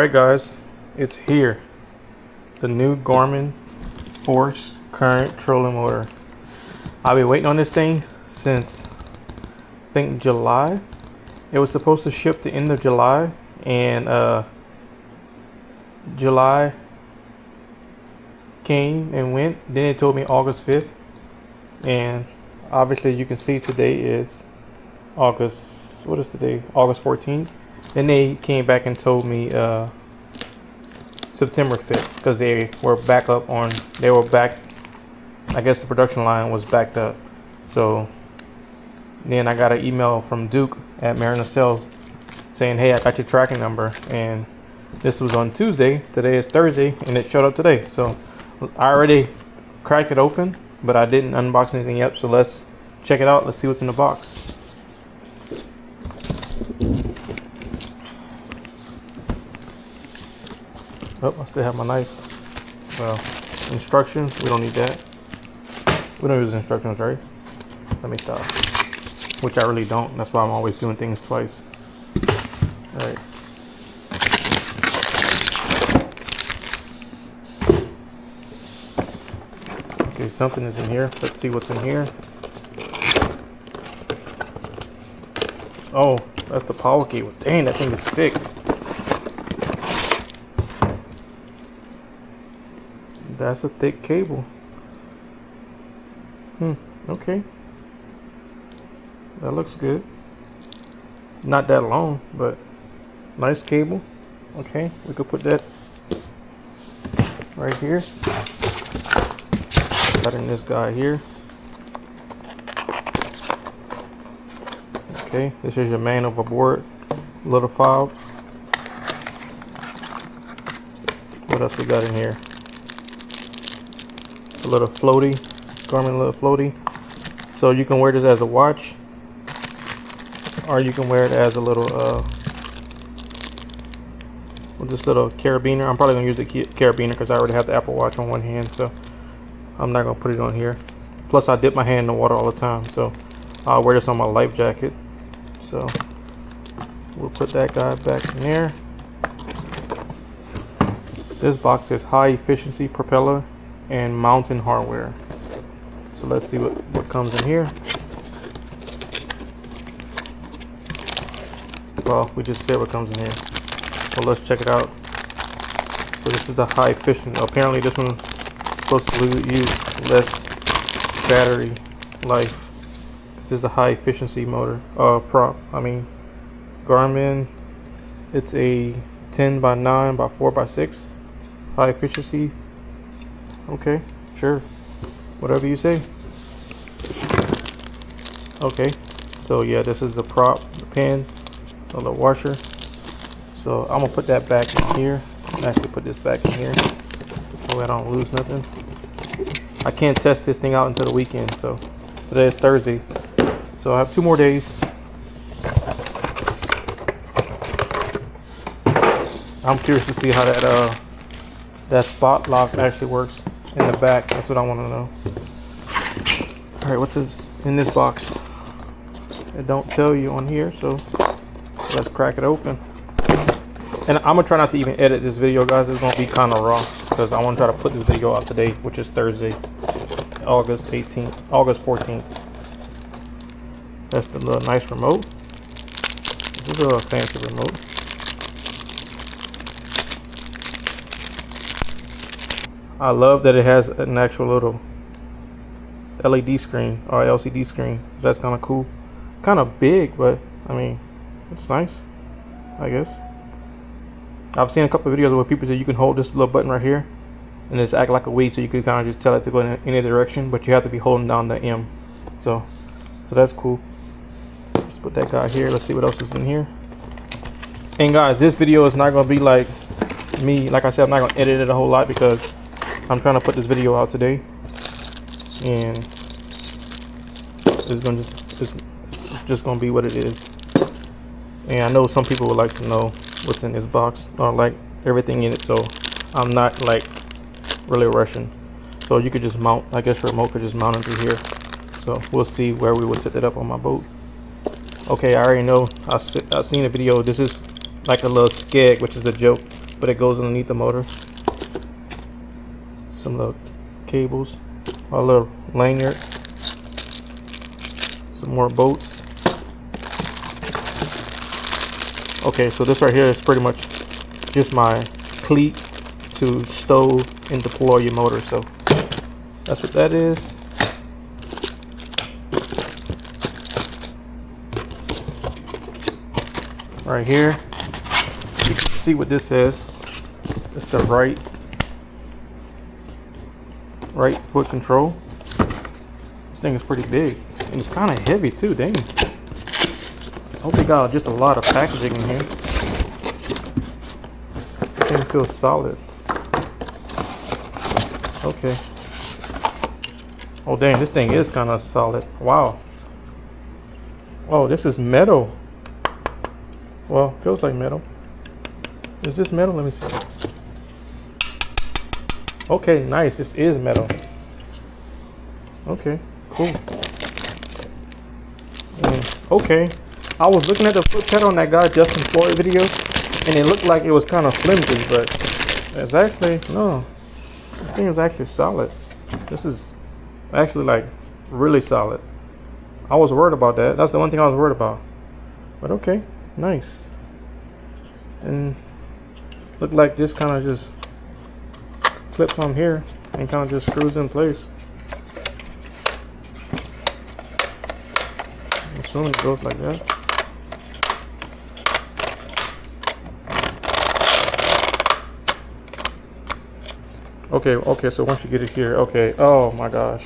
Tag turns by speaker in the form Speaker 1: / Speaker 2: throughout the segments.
Speaker 1: Alright guys, it's here. The new Garmin Force Current Trolling Motor. I've been waiting on this thing since I think July. It was supposed to ship the end of July, and July came and went. Then it told me August 5th, and obviously you can see today is August, what is today? August 14th. Then they came back and told me September 5th, because they were back, I guess the production line was backed up. So then I got an email from Duke at Mariner Sales saying, hey, I got your tracking number, and this was on Tuesday. Today is Thursday, and it showed up today. So I already cracked it open, but I didn't unbox anything yet. So let's check it out. Let's see what's in the box. Oh, I still have my knife. Well, instructions, we don't need that. We don't use instructions, right? Let me stop. Which I really don't. That's why I'm always doing things twice. Alright. Okay, something is in here. Let's see what's in here. Oh, that's the power cable. Dang, that thing is thick. That's a thick cable. Okay. That looks good. Not that long, but nice cable. Okay, we could put that right here. Got in this guy here. Okay, this is your man overboard little fob. What else we got in here? A little floaty, Garmin little floaty. So you can wear this as a watch, or you can wear it as a little with this little carabiner. I'm probably gonna use the carabiner because I already have the Apple Watch on one hand, so I'm not gonna put it on here. Plus I dip my hand in the water all the time, so I'll wear this on my life jacket. So we'll put that guy back in there. This box is high efficiency propeller and mountain hardware. So let's see what comes in here. Well, we just said what comes in here, so let's check it out. So this is a high efficient. Apparently this one's supposed to use less battery life. This is a high efficiency motor Garmin. It's a 10 by 9 by 4 by 6 high efficiency. Okay, sure, whatever you say. Okay, so yeah, this is the prop, the pin, a little washer. So I'm gonna put that back in here. Actually put this back in here so I don't lose nothing. I can't test this thing out until the weekend, so today is Thursday, so I have 2 more days. I'm curious to see how that spot lock actually works in the back. That's what I want to know. All right, what's in this box? It don't tell you on here, so let's crack it open. And I'm gonna try not to even edit this video, guys. It's gonna be kind of raw because I want to try to put this video out today, which is Thursday, August 14th. That's the little nice remote. This is a fancy remote. I love that it has an actual little LED screen or LCD screen, so that's kind of cool. Kind of big, but I mean, it's nice, I guess. I've seen a couple of videos where people say you can hold this little button right here and just act like a Wii, so you can kind of just tell it to go in any direction, but you have to be holding down the M. So that's cool. Let's put that guy here. Let's see what else is in here. And guys, this video is not going to be like me. Like I said, I'm not going to edit it a whole lot because I'm trying to put this video out today, and it's just gonna be what it is. And I know some people would like to know what's in this box, or like everything in it, so I'm not like really rushing. So you could just mount, I guess your remote could just mount it through here. So we'll see where we would set it up on my boat. Okay, I already know. I seen a video. This is like a little skeg, which is a joke. but it goes underneath the motor. Some little cables, a little lanyard, some more bolts. Okay, so this right here is pretty much just my cleat to stow and deploy your motor. So that's what that is. Right here, you can see what this says. It's the right foot control. This thing is pretty big, and it's kind of heavy too. Dang. I hope they got just a lot of packaging in here. This thing feels solid. Okay. Oh dang, this thing is kind of solid. Wow. Oh, this is metal. Well, feels like metal. Is this metal? Let me see. Okay, nice. This is metal. Okay, cool. Okay. I was looking at the foot pedal on that guy Justin Floyd video, and it looked like it was kind of flimsy, but it's actually, no. This thing is actually solid. This is actually like really solid. I was worried about that. That's the one thing I was worried about. But okay, nice. And looked like this kind of just clips on here and kind of just screws in place. I'm assuming it goes like that. Okay, so once you get it here, okay, oh my gosh.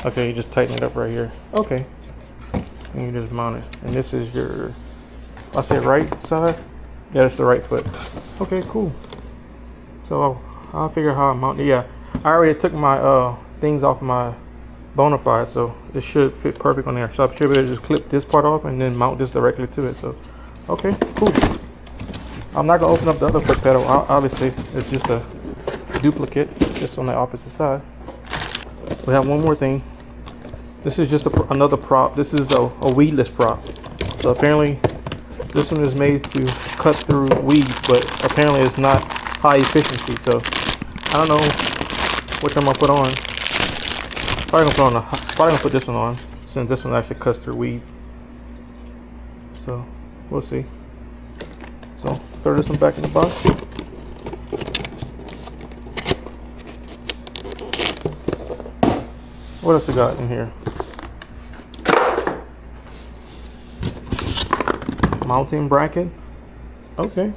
Speaker 1: Okay, you just tighten it up right here. Okay. And you just mount it. And this is your, I say right side? Yeah, that's the right foot. Okay, cool. So I'll figure how I mount it. Yeah, I already took my things off my Bonafide, so it should fit perfect on there. So I should be able to just clip this part off and then mount this directly to it. So, okay, cool. I'm not gonna open up the other foot pedal. Obviously, it's just a duplicate, just on the opposite side. We have one more thing. This is just another prop. This is a weedless prop. So apparently, this one is made to cut through weeds, but apparently it's not high efficiency. So I don't know which I'm gonna put on. Probably gonna put this one on, since this one actually cuts through weeds. So we'll see. So throw this one back in the box. What else we got in here? Mounting bracket. Okay,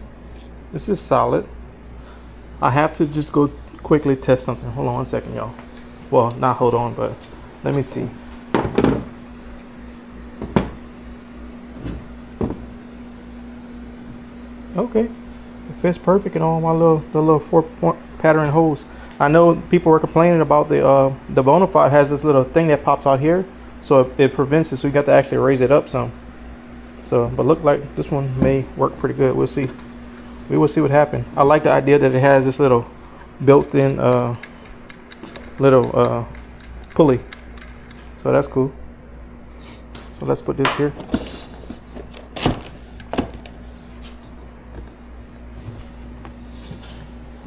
Speaker 1: this is solid. I have to just go quickly test something. Hold on one second, y'all. Well, not hold on, but let me see. Okay, it fits perfect in all my little 4-point pattern holes. I know people were complaining about the Bonafide has this little thing that pops out here, so it prevents it. So you got to actually raise it up some. So, but look like this one may work pretty good. We'll see. We will see what happens. I like the idea that it has this little built-in pulley. So that's cool. So let's put this here.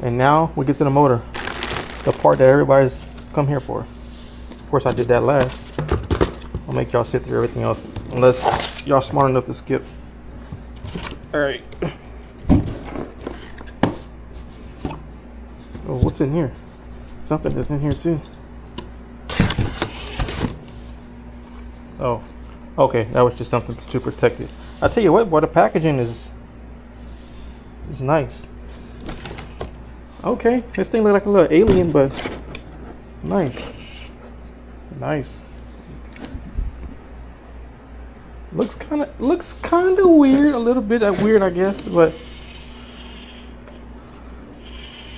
Speaker 1: And now we get to the motor, the part that everybody's come here for. Of course, I did that last. I'll make y'all sit through everything else, unless y'all smart enough to skip. All right. Oh, what's in here? Something that's in here too. Oh, okay. That was just something to protect it. I tell you what, boy, the packaging is nice. Okay, this thing look like a little alien, but nice. Nice. Looks kind of weird, a little bit weird, I guess, but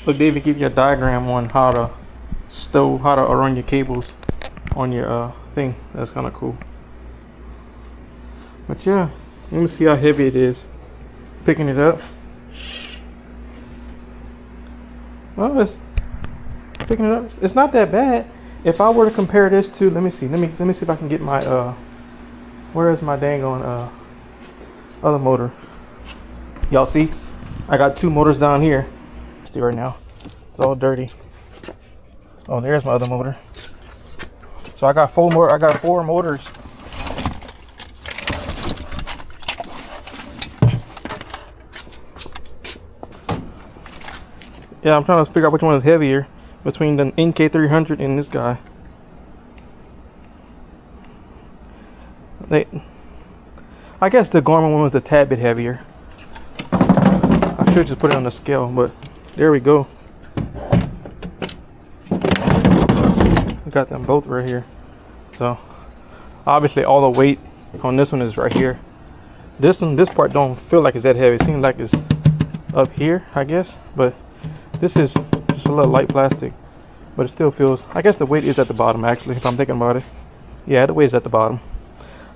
Speaker 1: look, they even give you a diagram on how to run your cables on your thing. That's kind of cool. But yeah, let me see how heavy it is. Picking it up. Well, it's picking it up. It's not that bad. If I were to compare this to, let me see if I can get my where is my dang on other motor? Y'all see, I got two motors down here. nasty right now. It's all dirty. Oh, there's my other motor. So I got four motors. Yeah, I'm trying to figure out which one is heavier between the NK300 and this guy. I guess the Garmin one was a tad bit heavier. I should just put it on the scale, but there we go. I got them both right here. So obviously all the weight on this one is right here. This part don't feel like it's that heavy. It seems like it's up here, I guess, but this is just a little light plastic, but it still feels, I guess the weight is at the bottom actually, if I'm thinking about it. Yeah, the weight is at the bottom.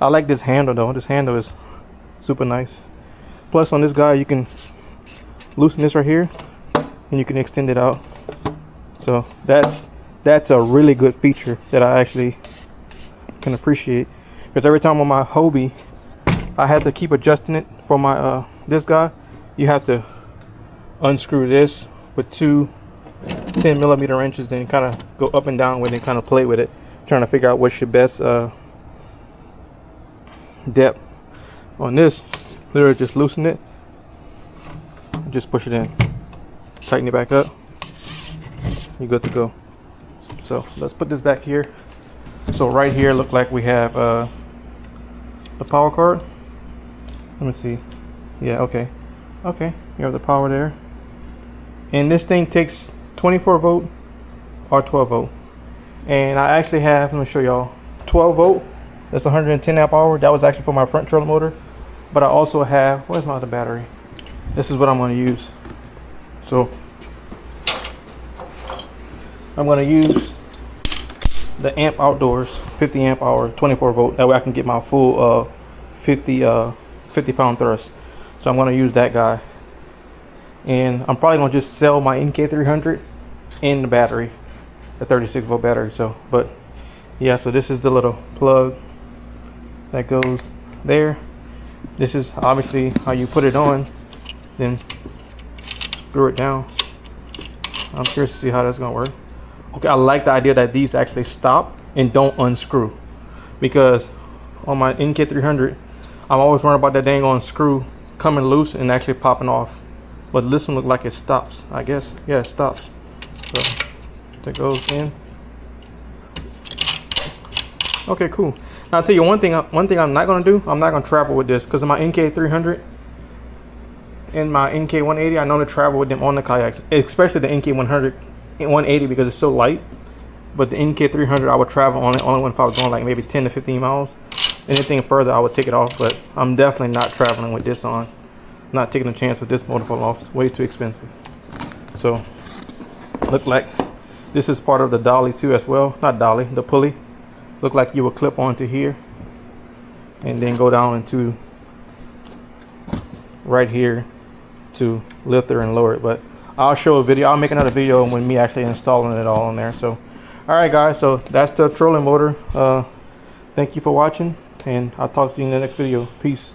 Speaker 1: I like this handle though. This handle is super nice. Plus on this guy you can loosen this right here and you can extend it out. So that's a really good feature that I actually can appreciate, because every time on my Hobie I had to keep adjusting it for my this guy. You have to unscrew this with two 10mm wrenches and kind of go up and down with it, kind of play with it, trying to figure out what's your best depth. On this, literally just loosen it, just push it in, tighten it back up, you're good to go. So let's put this back here. So right here look like we have the power cord. Let me see. Yeah, okay, you have the power there, and this thing takes 24 volt or 12 volt, and I actually have, let me show y'all, 12 volt. That's 110 amp hour. That was actually for my front trailer motor, but I also have, where's my other battery? This is what I'm going to use. So I'm going to use the Amp Outdoors 50 amp hour 24 volt. That way I can get my full 50 pound thrust. So I'm going to use that guy, and I'm probably going to just sell my NK300 and the battery, the 36 volt battery. So, but yeah, so this is the little plug that goes there. This is obviously how you put it on, then screw it down. I'm curious to see how that's gonna work. Okay, I like the idea that these actually stop and don't unscrew, because on my NK300 I'm always worried about that dang on screw coming loose and actually popping off, but this one looked like it stops, I guess. Yeah, it stops. So that goes in. Okay, cool. Now I'll tell you one thing I'm not gonna do. I'm not gonna travel with this, because of my NK300 and my NK180. I know to travel with them on the kayaks, especially the NK100 and 180, because it's so light. But the NK300 I would travel on it only if I was going like maybe 10 to 15 miles. Anything further I would take it off, but I'm definitely not traveling with this on. Not taking a chance with this motor fall off. It's way too expensive. So look like this is part of the dolly too as well. Not dolly, the pulley. Look like you would clip onto here and then go down into right here to lift her and lower it. But I'll show a video. I'll make another video when me actually installing it all in there. So all right guys, so that's the trolling motor. Thank you for watching, and I'll talk to you in the next video. Peace.